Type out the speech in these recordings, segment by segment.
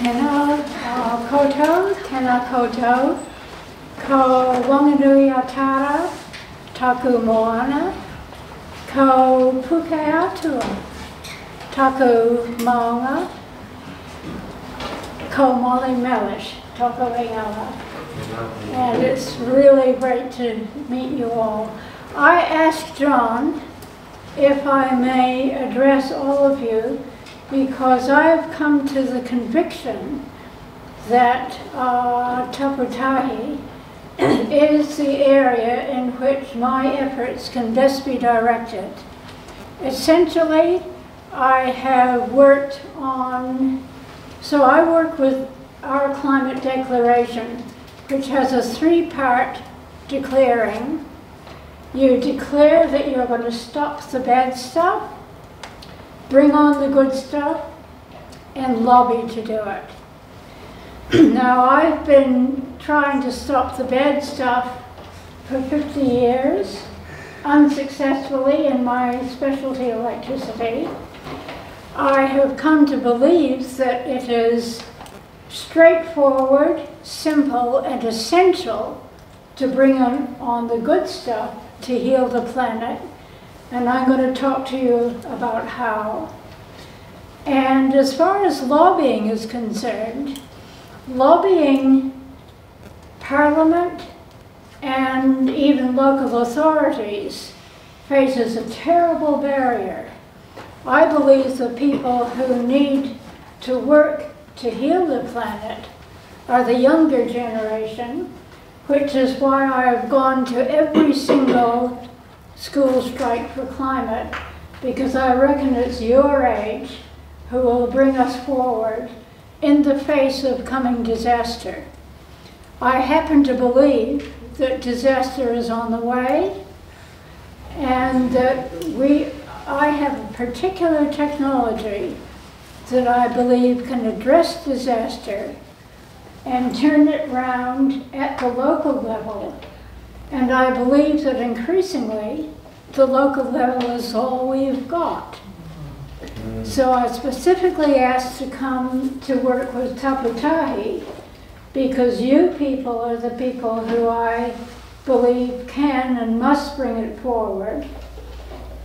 Tēnā koutou, tēnā koutou, ko Wanganui Atara, taku moana, ko Puke Atua, taku maunga, ko Molly Mellish, toko ingawa. And it's really great to meet you all. I asked John if I may address all of you because I've come to the conviction that Tapatahi is the area in which my efforts can best be directed. Essentially, I have worked on, so I work with our climate declaration, which has a three-part declaring. You declare that you're going to stop the bad stuff, bring on the good stuff, and lobby to do it. Now, I've been trying to stop the bad stuff for 50 years, unsuccessfully in my specialty electricity. I have come to believe that it is straightforward, simple, and essential to bring on the good stuff to heal the planet. And I'm going to talk to you about how. And as far as lobbying is concerned, lobbying Parliament and even local authorities faces a terrible barrier. I believe the people who need to work to heal the planet are the younger generation, which is why I've gone to every single school strike for climate, because I reckon it's your age who will bring us forward in the face of coming disaster. I happen to believe that disaster is on the way and that I have a particular technology that I believe can address disaster and turn it round at the local level. And I believe that increasingly the local level is all we've got. So I specifically asked to come to work with Tapatahi because you people are the people who I believe can and must bring it forward.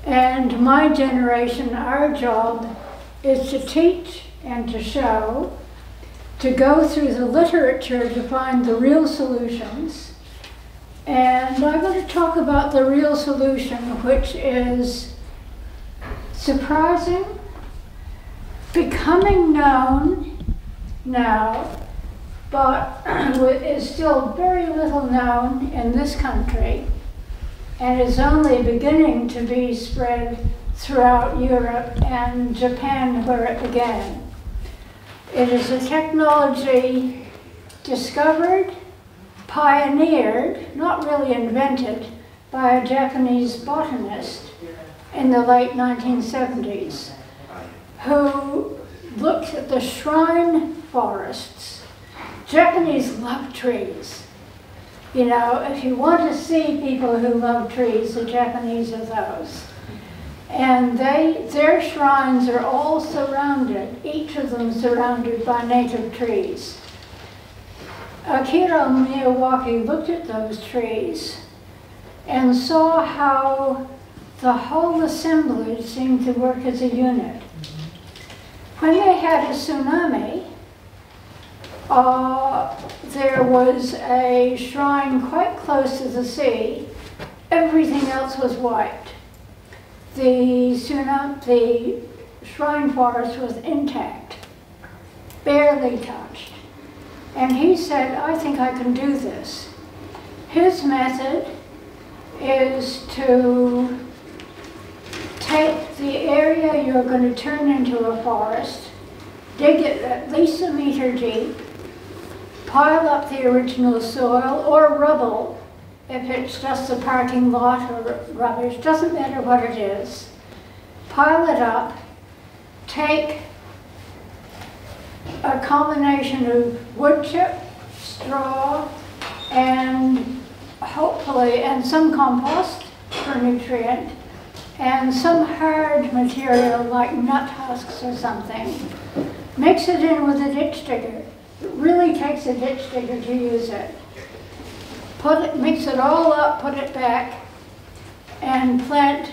And my generation, our job is to teach and to show, to go through the literature to find the real solutions. And I'm going to talk about the real solution, which is surprising, becoming known now, but is still very little known in this country, and is only beginning to be spread throughout Europe and Japan, where it began. It is a technology discovered, pioneered, not really invented, by a Japanese botanist in the late 1970s, who looked at the shrine forests. Japanese love trees. You know, if you want to see people who love trees, the Japanese are those. And their shrines are all surrounded, each of them surrounded by native trees. Akira Miyawaki looked at those trees and saw how the whole assemblage seemed to work as a unit. When they had a tsunami, there was a shrine quite close to the sea. Everything else was wiped. The shrine forest was intact, barely touched. And he said, I think I can do this. His method is to take the area you're going to turn into a forest, dig it at least a meter deep, pile up the original soil or rubble, if it's just a parking lot or rubbish, doesn't matter what it is. Pile it up, take a combination of wood chip, straw, and hopefully, and some compost for nutrient, and some hard material like nut husks or something. Mix it in with a ditch digger. It really takes a ditch digger to use it. Mix it all up, put it back, and plant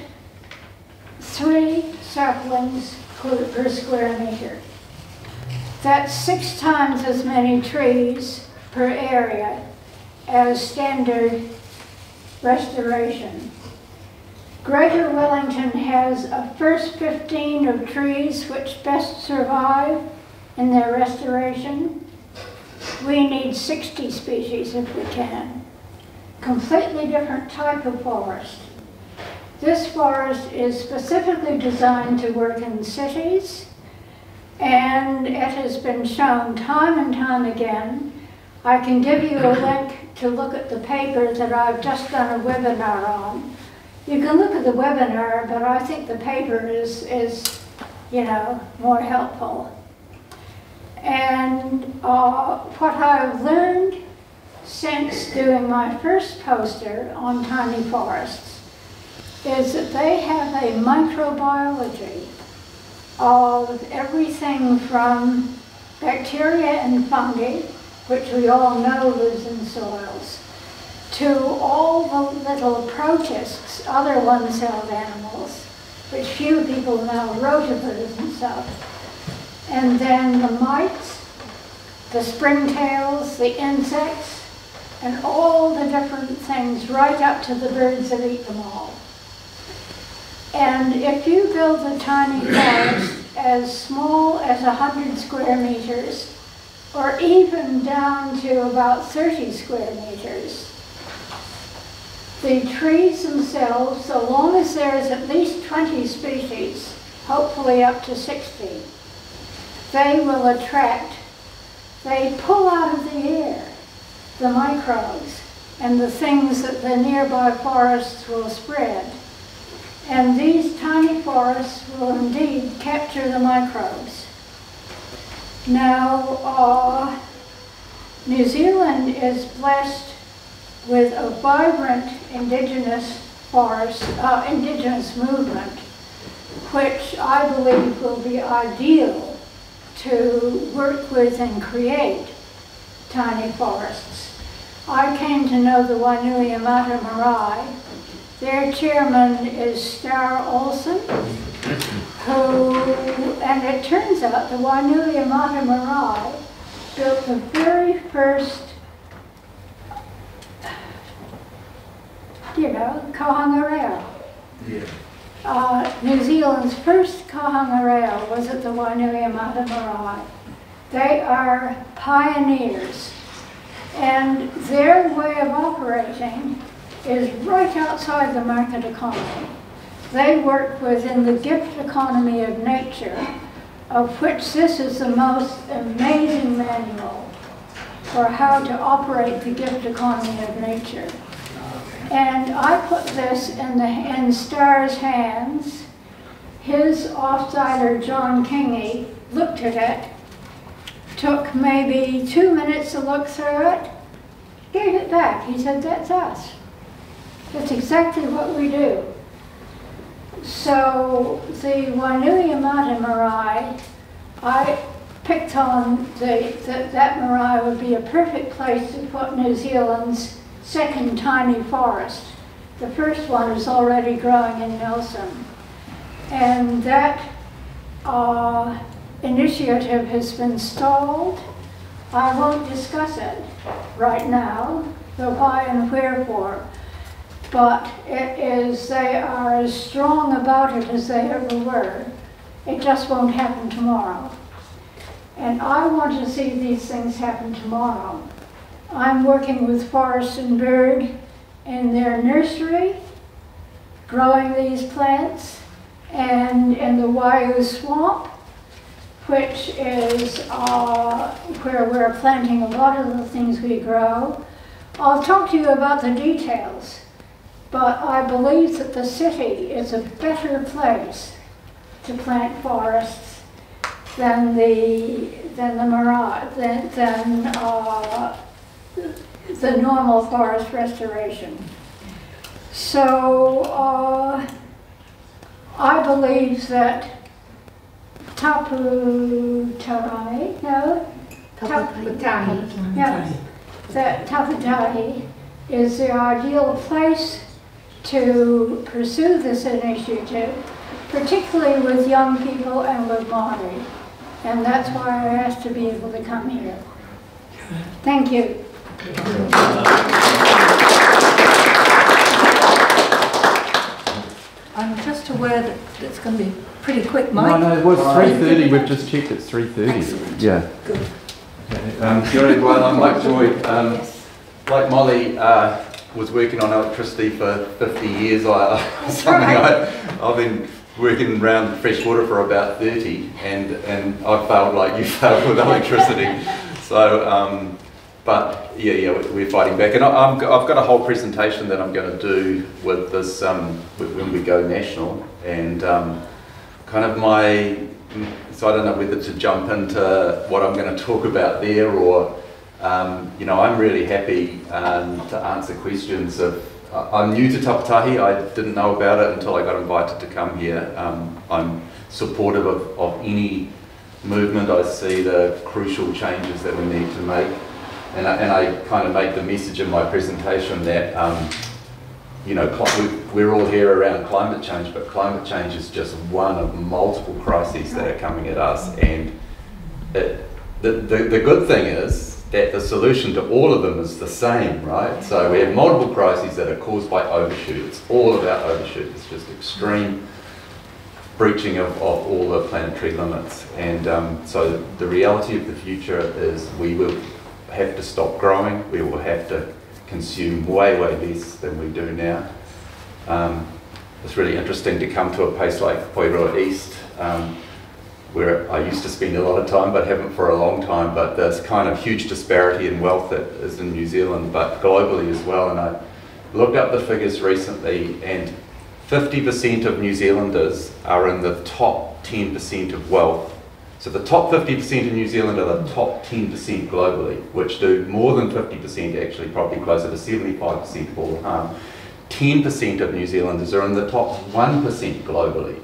3 saplings per square meter. That's 6 times as many trees per area as standard restoration. Greater Wellington has a first 15 of trees which best survive in their restoration. We need 60 species if we can. Completely different type of forest. This forest is specifically designed to work in cities, and it has been shown time and time again. I can give you a link to look at the paper that I've just done a webinar on. You can look at the webinar, but I think the paper is more helpful. And what I've learned since doing my first poster on tiny forests is that they have a microbiology of everything from bacteria and fungi, which we all know lives in soils, to all the little protists, other one-celled animals, which few people know, rotifers and stuff. And then the mites, the springtails, the insects, and all the different things right up to the birds that eat them all. And if you build a tiny forest as small as 100 square meters, or even down to about 30 square meters, the trees themselves, so long as there's at least 20 species, hopefully up to 60, they will attract, they pull out of the air the microbes and the things that the nearby forests will spread. And these tiny forests will indeed capture the microbes. Now, New Zealand is blessed with a vibrant indigenous forest, indigenous movement, which I believe will be ideal to work with and create tiny forests. I came to know the Waitangiru Marae. Their chairman is Star Olsen, and it turns out the Waitangiru Marae built the very first, kohanga rail. Yeah. New Zealand's first kohanga rail was at the Waitangiru Marae. They are pioneers, and their way of operating is right outside the market economy. They work within the gift economy of nature, of which this is the most amazing manual for how to operate the gift economy of nature. And I put this in Star's hands. His offsider, John Kingy, looked at it, took maybe 2 minutes to look through it, gave it back. He said, "That's us. That's exactly what we do." So the Waitangiru Marae, I picked on that marae would be a perfect place to put New Zealand's second tiny forest. The first one is already growing in Nelson. And that initiative has been stalled. I won't discuss it right now, the why and wherefore. But they are as strong about it as they ever were. It just won't happen tomorrow. And I want to see these things happen tomorrow. I'm working with Forest and Bird in their nursery, growing these plants, and in the Waiu Swamp, which is where we're planting a lot of the things we grow. I'll talk to you about the details. But I believe that the city is a better place to plant forests than the normal forest restoration. So I believe that Tapatahi, no? Tapatahi. Yeah, that Tapatahi is the ideal place to pursue this initiative, particularly with young people and with Māori. And that's why I asked to be able to come here. Thank you. I'm just aware that it's going to be pretty quick, Mike. No, it was 3:30. We've just checked it's 3:30. Excellent. Yeah. Good. Kia ora, everyone. I'm Mike Joy. Like Molly was working on electricity for 50 years. I've been working around freshwater for about 30, and I've failed like you failed with electricity. So, but yeah, we're fighting back. And I've got a whole presentation that I'm going to do with this when we go national, and kind of so I don't know whether to jump into what I'm going to talk about there, or you know, I'm really happy to answer questions. I'm new to Tapatahi. I didn't know about it until I got invited to come here. I'm supportive of any movement. I see the crucial changes that we need to make, and I kind of make the message in my presentation that you know, we're all here around climate change, but climate change is just one of multiple crises that are coming at us. And the good thing is that the solution to all of them is the same, right? So we have multiple crises that are caused by overshoot. It's all about overshoot. It's just extreme breaching of all the planetary limits. And so the reality of the future is we will have to stop growing. We will have to consume way less than we do now. It's really interesting to come to a place like Porirua East, where I used to spend a lot of time, but haven't for a long time, but there's kind of huge disparity in wealth that is in New Zealand, but globally as well. And I looked up the figures recently, and 50% of New Zealanders are in the top 10% of wealth. So the top 50% in New Zealand are the top 10% globally, which do more than 50%, actually probably closer to 75% of all the harm. 10% of New Zealanders are in the top 1% globally.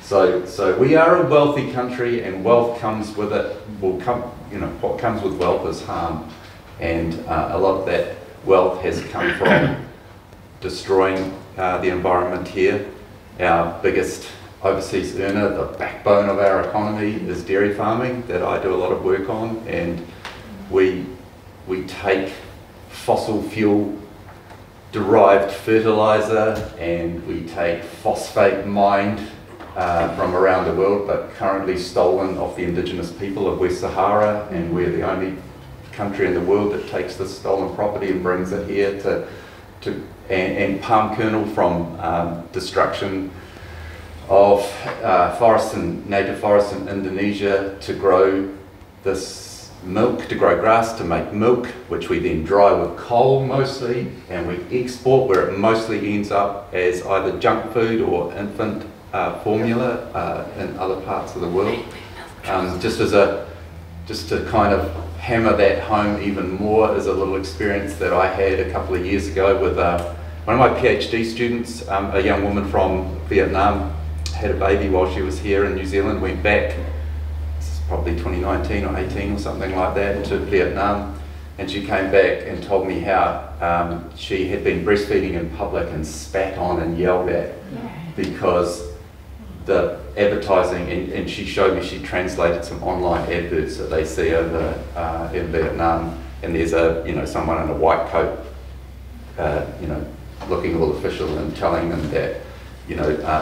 So we are a wealthy country, and wealth comes with it. You know, what comes with wealth is harm, and a lot of that wealth has come from destroying the environment here. Our biggest overseas earner, the backbone of our economy, is dairy farming, that I do a lot of work on, and we take fossil fuel derived fertilizer, and we take phosphate mined from around the world, but currently stolen off the indigenous people of West Sahara, and we're the only country in the world that takes this stolen property and brings it here and palm kernel from destruction of forests and native forests in Indonesia to grow this milk, to grow grass, to make milk, which we then dry with coal mostly, and we export, where it mostly ends up as either junk food or infant formula in other parts of the world. Just to kind of hammer that home even more, is a little experience that I had a couple of years ago with one of my PhD students, a young woman from Vietnam, had a baby while she was here in New Zealand, went back, this is probably 2019 or 18 or something like that, to Vietnam, and she came back and told me how she had been breastfeeding in public and spat on and yelled at because the advertising, and she showed me, she translated some online adverts that they see over in Vietnam, and there's someone in a white coat, looking all official and telling them that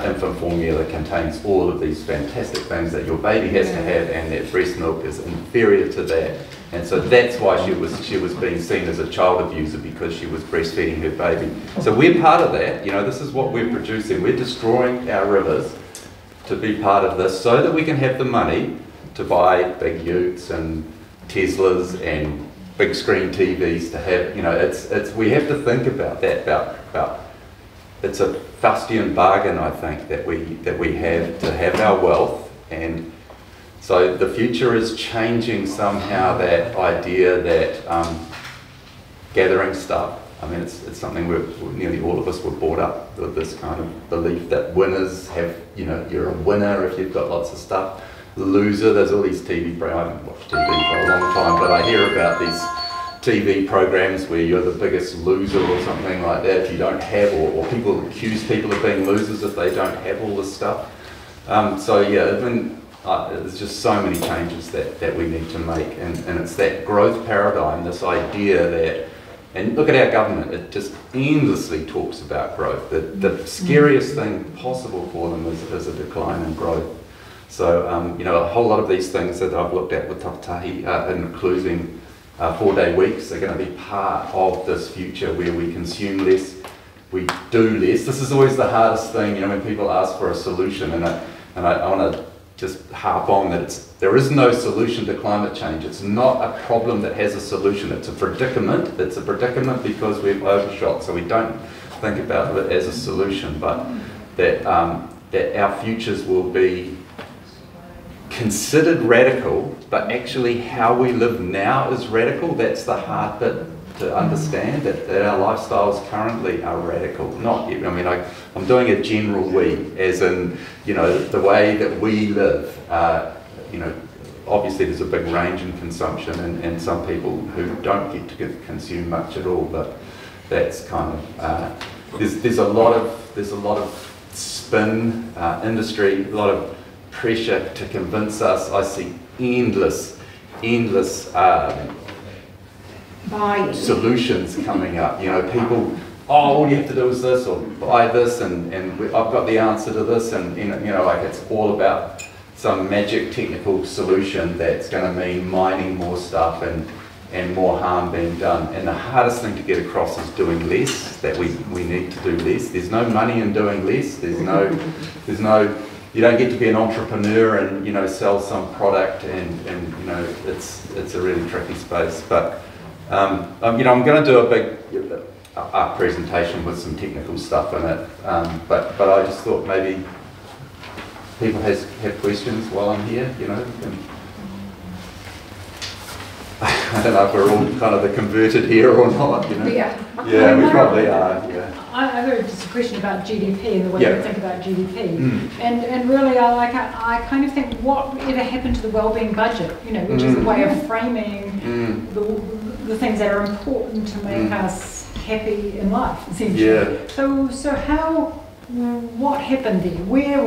infant formula contains all of these fantastic things that your baby has to have, and that breast milk is inferior to that. And so that's why she was being seen as a child abuser, because she was breastfeeding her baby. So we're part of that. This is what we're producing. We're destroying our rivers to be part of this, so that we can have the money to buy big utes and Teslas and big screen TVs to have. We have to think about that. About it's a Faustian bargain, I think, that we have to have our wealth, and so the future is changing somehow that idea that gathering stuff. I mean, it's something nearly all of us were brought up with, this kind of belief that winners have, you're a winner if you've got lots of stuff. loser. There's all these TV programs. I haven't watched TV for a long time, but I hear about these TV programs where you're the biggest loser or something like that if you don't have, or people accuse people of being losers if they don't have all this stuff. So yeah, there's just so many changes that we need to make, and it's that growth paradigm, this idea that, and look at our government, it just endlessly talks about growth. The scariest thing possible for them is a decline in growth. So, you know, a whole lot of these things that I've looked at with Tapatahi, including 4-day weeks, are going to be part of this future where we consume less, we do less. This is always the hardest thing, you know, when people ask for a solution, and I want to just harp on that there is no solution to climate change. It's not a problem that has a solution. It's a predicament. It's a predicament because we've overshot, so we don't think about it as a solution, but that our futures will be considered radical, but actually how we live now is radical. That's the hard bit to understand, that our lifestyles currently are radical. Not, I mean, I'm doing a general we, as in, you know, the way that we live. You know, obviously there's a big range in consumption, and some people who don't get to consume much at all, but that's kind of, there's a lot of spin industry, a lot of pressure to convince us. I see endless solutions coming up. You know, people, oh, all you have to do is this, or buy this, and I've got the answer to this, and you know, like it's all about some magic technical solution that's going to mean mining more stuff and more harm being done. And the hardest thing to get across is doing less, that we need to do less. There's no money in doing less. There's no, you don't get to be an entrepreneur and, you know, sell some product, and you know, it's a really tricky space. But you know, I'm going to do a big presentation with some technical stuff in it. But I just thought maybe people have questions while I'm here, you know. I don't know if we're all kind of the converted here or not, you know. Yeah, we probably are, yeah. I have just a question about GDP and the way we think about GDP. Mm. And really, I kind of think whatever happened to the wellbeing budget, you know, which is a way of framing the things that are important to make us happy in life, essentially. Yeah. So what happened there? Where,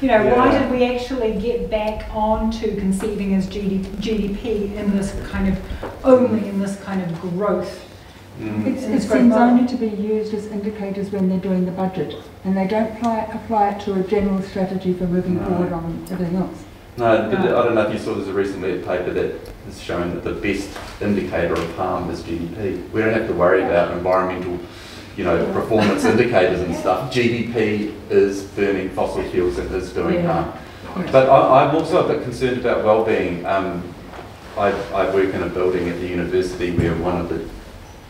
you know, why did we actually get back onto conceiving as GDP in this kind of, only in this kind of growth? It seems only to be used as indicators when they're doing the budget, and they don't apply it to a general strategy for moving forward on everything else. No, I don't know if you saw, there's recently a paper that is showing that the best indicator of harm is GDP. We don't have to worry about environmental, you know, performance indicators and stuff. GDP is burning fossil fuels and is doing harm. But I'm also a bit concerned about well-being. I work in a building at the university where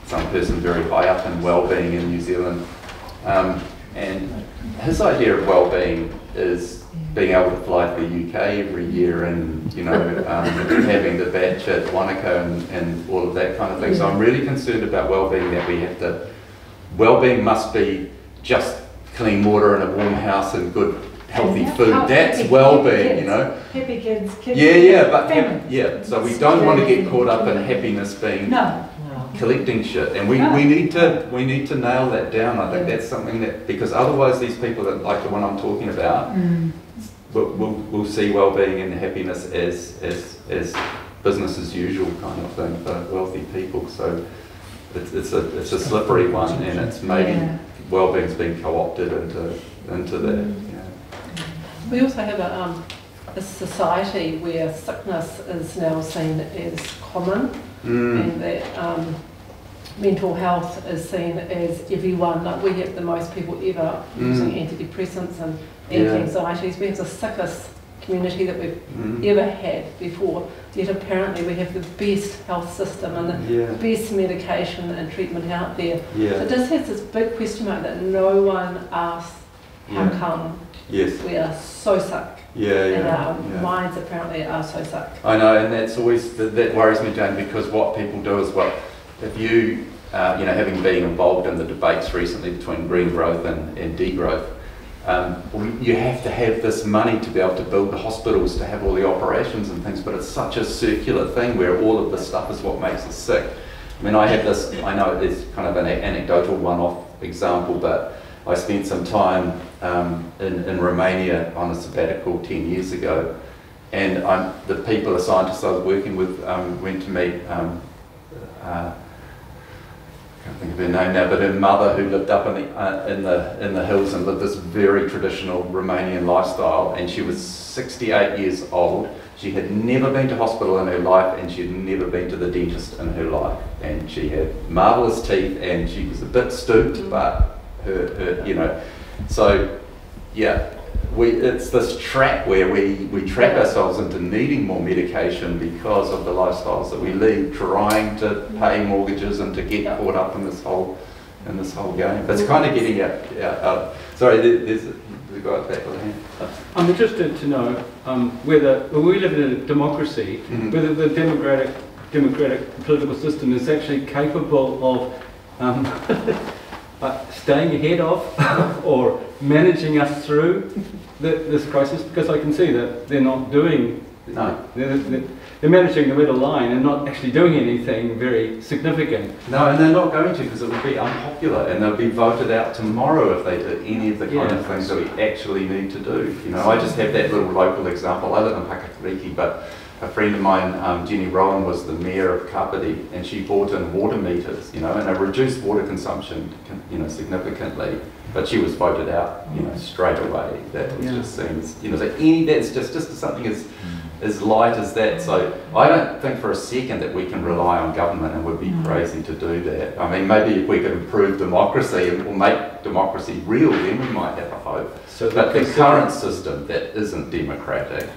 some person very high up in well-being in New Zealand, and his idea of well-being is being able to fly to the UK every year, and you know, having the batch at Wanaka and all of that kind of thing. So I'm really concerned about well-being, that we have to. Well-being must be just clean water and a warm house and good, healthy food. That's well-being, you know. Happy kids. So we don't want to get caught up in happiness being collecting shit, and we need to nail that down. I think that's something that, because otherwise these people that, like the one I'm talking about, will see well-being and happiness as business as usual kind of thing for wealthy people. So it's a slippery one, and it's maybe well-being's been co-opted into that. We also have a society where sickness is now seen as common, and that mental health is seen as everyone. Like, we have the most people ever using antidepressants and anti-anxieties. We have the sickest community that we've ever had before, yet apparently we have the best health system and the best medication and treatment out there. So it just has this big question mark that no one asks, how come we are so sick? And our minds apparently are so sick. I know, and that's always, that worries me, Jane, because what people do is, if you, you know, having been involved in the debates recently between green growth and degrowth, you have to have this money to be able to build the hospitals, to have all the operations and things, but it's such a circular thing where all of this stuff is what makes us sick. I mean, I have this, I know it's kind of an anecdotal one-off example, but I spent some time in Romania on a sabbatical 10 years ago, and the people, the scientists I was working with, went to meet, I can't think of her name now, but her mother, who lived up in the hills and lived this very traditional Romanian lifestyle, and she was 68 years old. She had never been to hospital in her life, and she had never been to the dentist in her life, and she had marvellous teeth, and she was a bit stooped, but her you know, so yeah, it's this trap where we trap ourselves into needing more medication because of the lifestyles that we lead, trying to pay mortgages and to get caught up in this whole game. It's kind of getting out. Sorry, there's the guy at the back of the hand. I'm interested to know whether we live in a democracy, whether the democratic political system is actually capable of staying ahead of or managing us through this crisis, because I can see that they're not doing. No. They're managing the middle line and not actually doing anything very significant. No, and they're not going to, because it would be unpopular, and they'll be voted out tomorrow if they did any of the kind of things that we actually need to do. You know, I just have that little local example. I live in Pakatariki, but a friend of mine, Jenny Rowan, was the mayor of Kapiti, and she bought in water meters, you know, and it reduced water consumption, you know, significantly. But she was voted out, you know, straight away. That was just seems, you know, so that's just something as light as that. So I don't think for a second that we can rely on government, and would be crazy to do that. I mean, maybe if we could improve democracy or make democracy real, then we might have a hope. So but the current system that isn't democratic,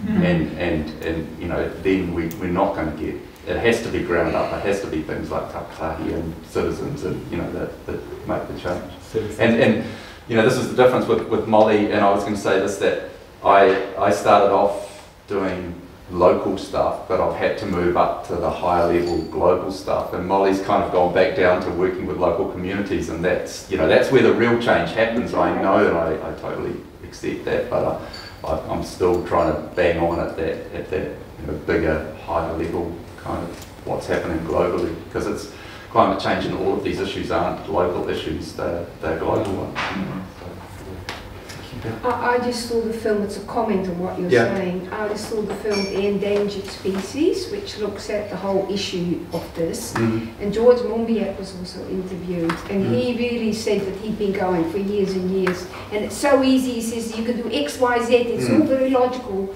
and you know, then we're not going to get. It has to be ground up. It has to be things like Tapatahi and citizens, and you know, that make the change. And you know, this is the difference with Molly. And I was going to say this, that I started off doing local stuff, but I've had to move up to the higher level global stuff. And Molly's kind of gone back down to working with local communities, and that's, you know, that's where the real change happens. I know, and I totally accept that, but I'm still trying to bang on at that you know, bigger, higher level kind of what's happening globally, because it's climate change and all of these issues aren't local issues; they're global ones. I just saw the film, it's a comment on what you're saying. I just saw the film The Endangered Species, which looks at the whole issue of this. And George Mombiak was also interviewed, and he really said that he'd been going for years and years. And it's so easy, he says, you can do X, Y, Z, it's all very logical.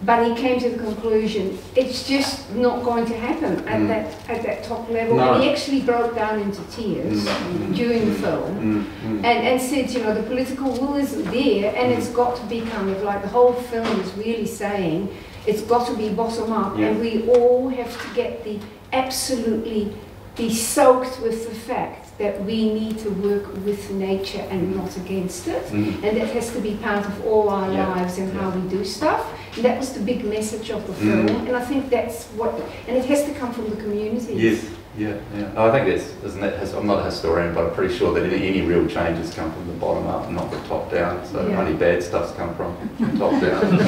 But he came to the conclusion it's just not going to happen at that top level. No. And he actually broke down into tears during the film and said, you know, the political will isn't there, and it's got to be kind of like, the whole film is really saying it's got to be bottom up, and we all have to get absolutely be soaked with the fact that we need to work with nature and not against it, and that has to be part of all our lives and how we do stuff. And that was the big message of the film, and I think that's what, and it has to come from the communities. Yes, I think isn't that, I'm not a historian, but I'm pretty sure that any real changes come from the bottom up, not the top down. So only bad stuff's come from top down.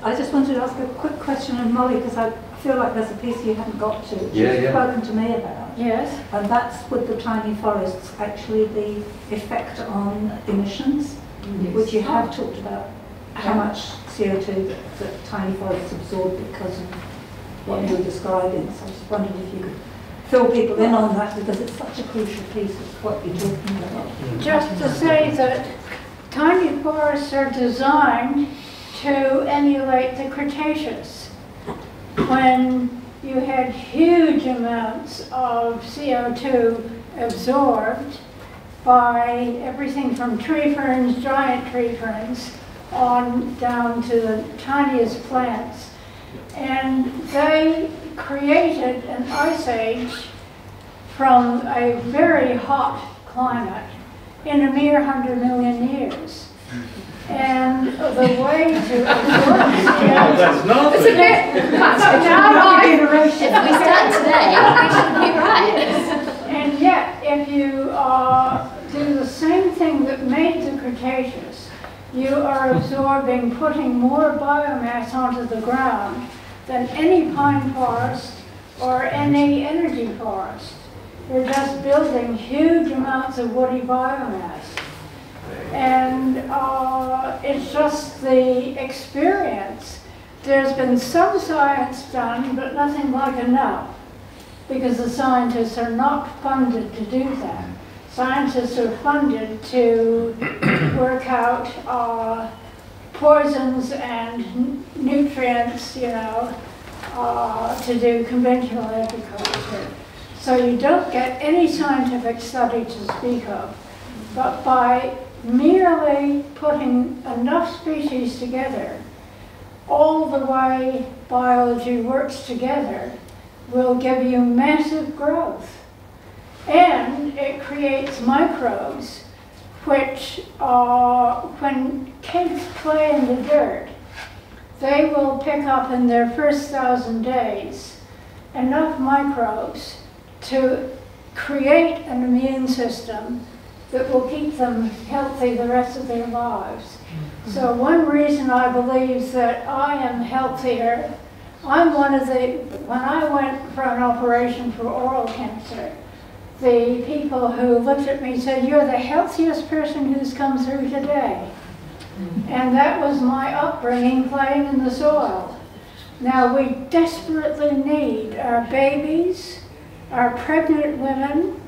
I just wanted to ask a quick question of Molly, because I feel like there's a piece you haven't got to, which you've spoken to me about. Yes. And that's with the tiny forests, actually the effect on emissions, which you have talked about, how much CO2 that tiny forests absorb because of what you're describing. So I just wondered if you could fill people in on that, because it's such a crucial piece of what you're talking about. Just to say that tiny forests are designed to emulate the Cretaceous, when you had huge amounts of CO2 absorbed by everything from tree ferns, giant tree ferns, on down to the tiniest plants. And they created an ice age from a very hot climate in a mere 100 million years. And the way to absorb that's nothing. If we start today, we should be right. And yet, if you do the putting more biomass onto the ground than any pine forest or any energy forest. They're just building huge amounts of woody biomass. And it's just the experience. There's been some science done, but nothing like enough, because the scientists are not funded to do that. Scientists are funded to work out poisons and nutrients, you know, to do conventional agriculture. So you don't get any scientific study to speak of. But by merely putting enough species together, all the way biology works together will give you massive growth. And it creates microbes which, when kids play in the dirt, they will pick up in their first 1,000 days enough microbes to create an immune system that will keep them healthy the rest of their lives. So one reason I believe that I am healthier, I'm one of the, when I went for an operation for oral cancer, the people who looked at me said, "You're the healthiest person who's come through today." And that was my upbringing, playing in the soil. Now we desperately need our babies, our pregnant women,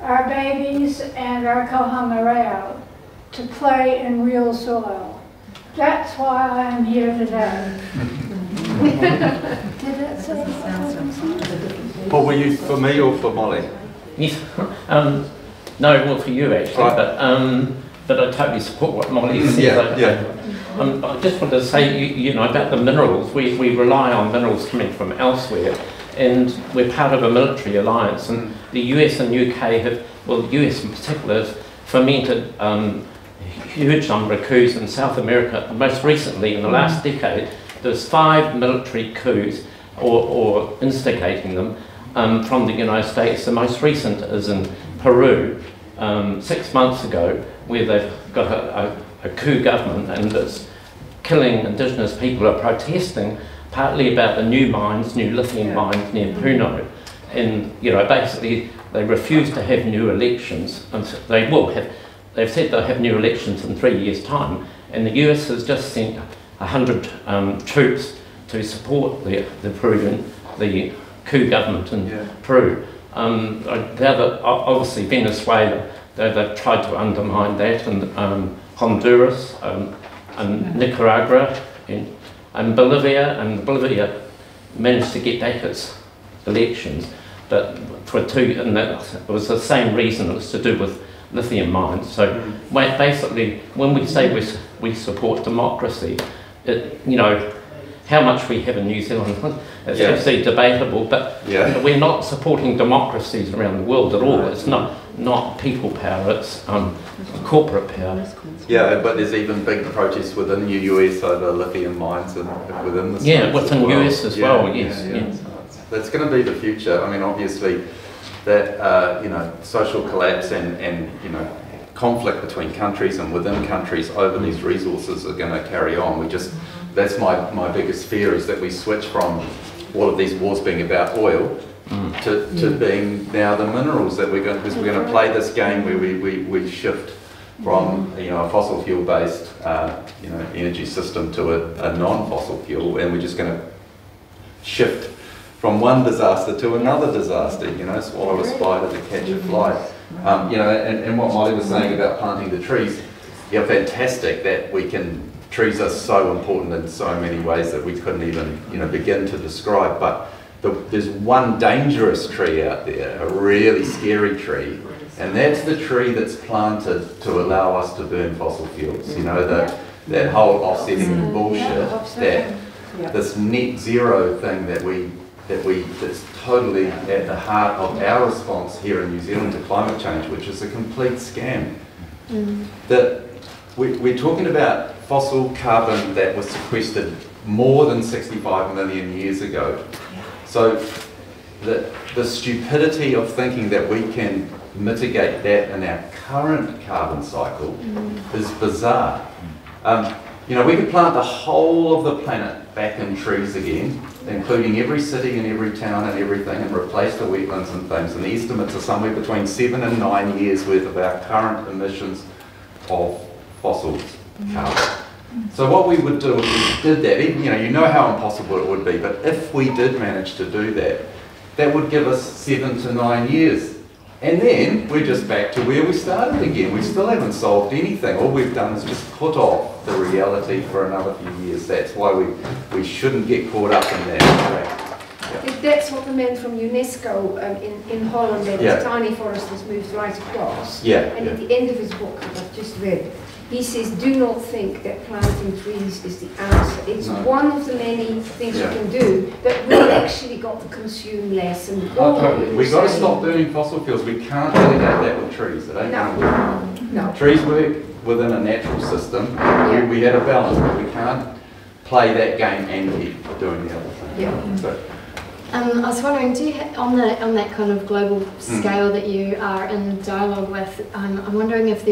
our babies, and our kohangareo to play in real soil. That's why I am here today. Did that say something? Paul, were you for me or for Molly? Yes, no, well for you actually, right. But I totally support what Molly said. I just wanted to say, you know, about the minerals. We rely on minerals coming from elsewhere, and we're part of a military alliance. And the US and UK have, well, the US in particular, has fomented a huge number of coups in South America. Most recently, in the last decade, there's 5 military coups, or instigating them, from the United States. The most recent is in Peru 6 months ago, where they've got a coup government and it's killing indigenous people who are protesting partly about the new mines, new lithium mines near Puno. And, you know, basically they refuse to have new elections, and they will have, they've said they'll have new elections in 3 years' time. And the US has just sent 100 troops to support the coup government in Peru. Obviously Venezuela, they've tried to undermine that, and Honduras, and Nicaragua, and Bolivia managed to get back its elections, but and that was the same reason. It was to do with lithium mines. So basically, when we say we support democracy, you know, how much we have in New Zealand is actually debatable, but we're not supporting democracies around the world at all. It's not people power, it's corporate power. Yeah, but there's even big protests within the US over lithium mines and within the States within the US as well, yes. That's going to be the future. I mean, obviously, that you know, social collapse and you know, conflict between countries and within countries over these resources are going to carry on. That's my biggest fear, is that we switch from all of these wars being about oil to being now the minerals, that we're going to play this game where we shift from, you know, a fossil fuel based you know, energy system to a non-fossil fuel, and we're just going to shift from one disaster to another disaster, you know, swallow a spider to catch a fly. You know, and what Molly was saying about planting the trees, yeah, fantastic that we can, trees are so important in so many ways that we couldn't even, you know, begin to describe, but there's one dangerous tree out there, a really scary tree, and that's the tree that's planted to allow us to burn fossil fuels. You know, that whole offsetting bullshit, this net zero thing that's totally at the heart of our response here in New Zealand to climate change, which is a complete scam. That we're talking about fossil carbon that was sequestered more than 65 million years ago. So the stupidity of thinking that we can mitigate that in our current carbon cycle is bizarre. You know, we could plant the whole of the planet back in trees again, including every city and every town and everything, and replace the wetlands and things. And the estimates are somewhere between 7 and 9 years worth of our current emissions of fossils carbon. So what we would do if we did that, even, you know how impossible it would be, but if we did manage to do that, that would give us 7 to 9 years. And then we're just back to where we started again. We still haven't solved anything. All we've done is just put off the reality for another few years. That's why we shouldn't get caught up in that track. Yeah. That's what the man from UNESCO in Holland, that Yeah. his tiny forest has moved right across. Yeah, And yeah. at the end of his book that I've just read, he says, do not think that planting trees is the answer. It's No. one of the many things Yeah. you can do, but we've actually got to consume less. And all Totally. that We've you're got to saying- stop burning fossil fuels. We can't delegate that with trees. It ain't gonna work. No. Trees work within a natural system. Yeah. We had a balance, but we can't play that game and keep doing the other thing. Yeah. So, I was wondering, do you on that kind of global scale that you are in dialogue with, I'm wondering if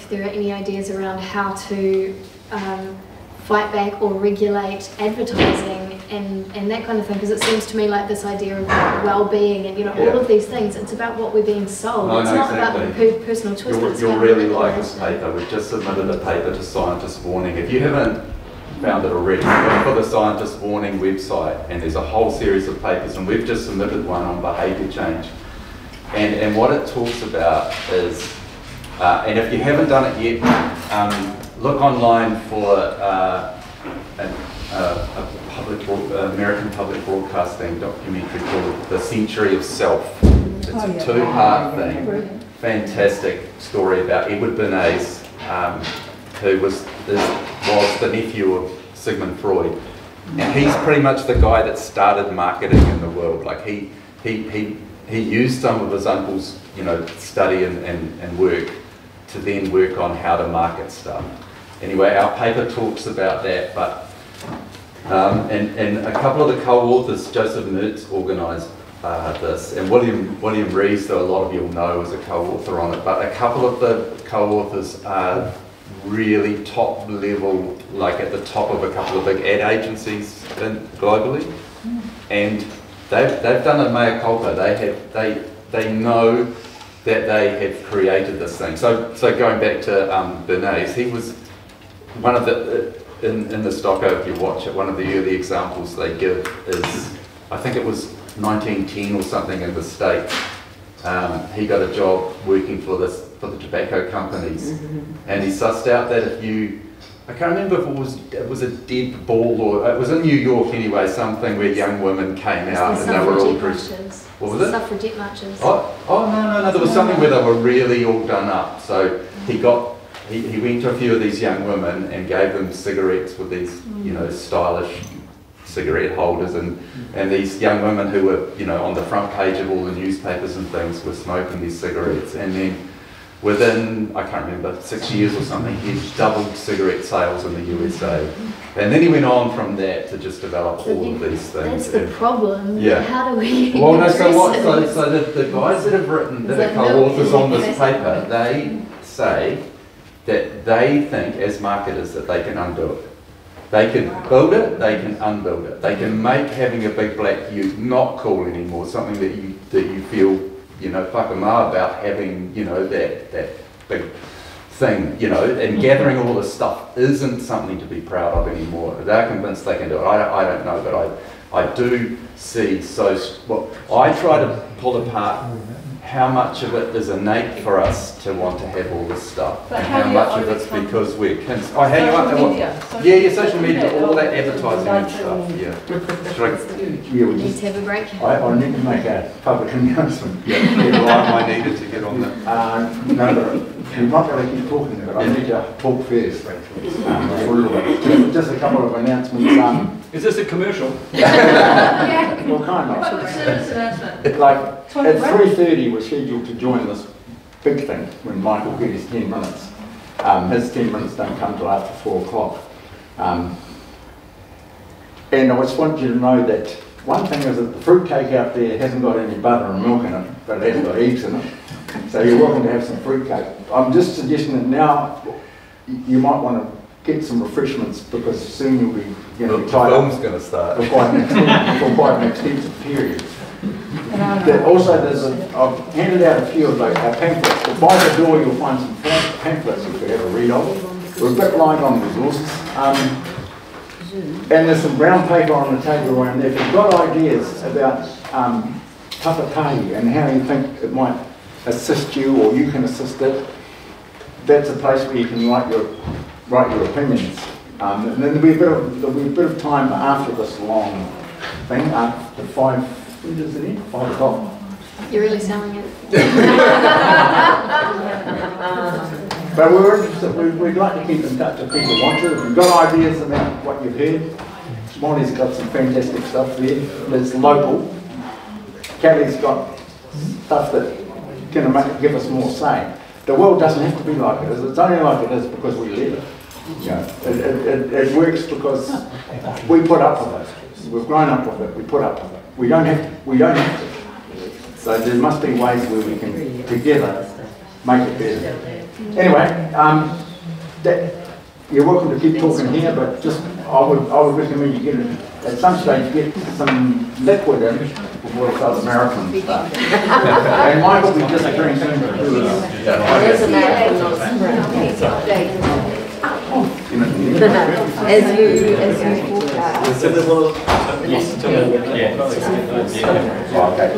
there are any ideas around how to fight back or regulate advertising and that kind of thing, because it seems to me like this idea of well-being and Yeah. all of these things, it's about what we're being sold. No, it's no, not exactly. about the personal choice. but it's you'll about really like this manipulation. paper. We've just submitted a paper to Scientist Warning. If you haven't found it already, look for the Scientist Warning website, and there's a whole series of papers, and we've just submitted one on behaviour change. And what it talks about is, and if you haven't done it yet, look online for a American public broadcasting documentary called The Century of Self. It's a two-part thing. Fantastic story about Edward Bernays, who was the nephew of Sigmund Freud, and he's pretty much the guy that started marketing in the world. Like he used some of his uncle's study and work to then work on how to market stuff. Anyway, our paper talks about that, but and a couple of the co-authors, Joseph Mertz organised this, and William Rees, though a lot of you will know, is a co-author on it, but a couple of the co-authors are really top level, like at the top of a couple of big ad agencies globally, and they've done a mea culpa. They know that they have created this thing. So going back to Bernays, he was one of the in the Stocko, if you watch it, one of the early examples they give is, I think it was 1910 or something in the States. He got a job working for the tobacco companies, and he sussed out that if you, I can't remember if it was a dead ball or it was in New York anyway, something where young women came out and they were all dressed. What was it? Suffragette marches. Oh no, there was something where they were really all done up. So he went to a few of these young women and gave them cigarettes with these, stylish cigarette holders, and these young women who were, on the front page of all the newspapers and things were smoking these cigarettes, and then within, I can't remember, 6 years or something, he doubled cigarette sales in the USA. And then he went on from that to just develop all of these things. That's the problem. Yeah. How do we Well, no, address it? so the guys that have written, that Is are that co-authors milk? on this paper, they say that they think as marketers that they can undo it. They can build it, they can unbuild it. They can make having a big black ute not cool anymore, something that you feel, whakama about having, that big thing, and gathering all this stuff isn't something to be proud of anymore. They're convinced they can do it. I don't know, but I do see, I try to pull apart how much of it is innate for us to want to have all this stuff, But and how how do you much of it's overcome because we're kids. Social media, all that advertising and stuff, yeah. We need to have a break. I need to make a public announcement. I needed to get on that. No, but you're not going to keep talking, but I need to talk first. For a little bit. Just a couple of announcements. Is this a commercial? Well, kind of. Like, at 3:30 we're scheduled to join this big thing when Michael gets his 10 minutes. His 10 minutes don't come till after 4 o'clock. And I just want you to know that one thing is that the fruitcake out there hasn't got any butter and milk in it, but it has got eggs in it. So you're welcome to have some fruitcake. I'm just suggesting that now you might want to get some refreshments because soon you'll be The tied up film's going to start. for quite an extensive period. Also, I've handed out a few of our pamphlets. By the door, you'll find some pamphlets you could have a read of. We're a bit light on resources. And there's some brown paper on the table around there. If you've got ideas about Tapatahi and how you think it might assist you or you can assist it, that's a place where you can write your opinions. And then there'll be a bit of time after this long thing, after 5. When does it end? 5 o'clock. You're really selling it. But we're interested, we'd like to keep in touch if people want to. If you've got ideas about what you've heard, Molly's got some fantastic stuff there that's local. Kelly's got stuff that can give us more say. The world doesn't have to be like it is. It's only like it is because we live it. It works because we put up with it. We've grown up with it. We put up with it. We don't have to. So there must be ways where we can together make it better. Anyway, you're welcome to keep talking here, but just I would recommend you get at some stage get some liquid in before the South American stuff. And Michael will be disagreeing soon to do this. There's a marathon, not a sprint. As you forecast.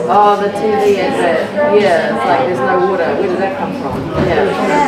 Oh, the TV is it? Yeah, it's like there's no water. Where did that come from?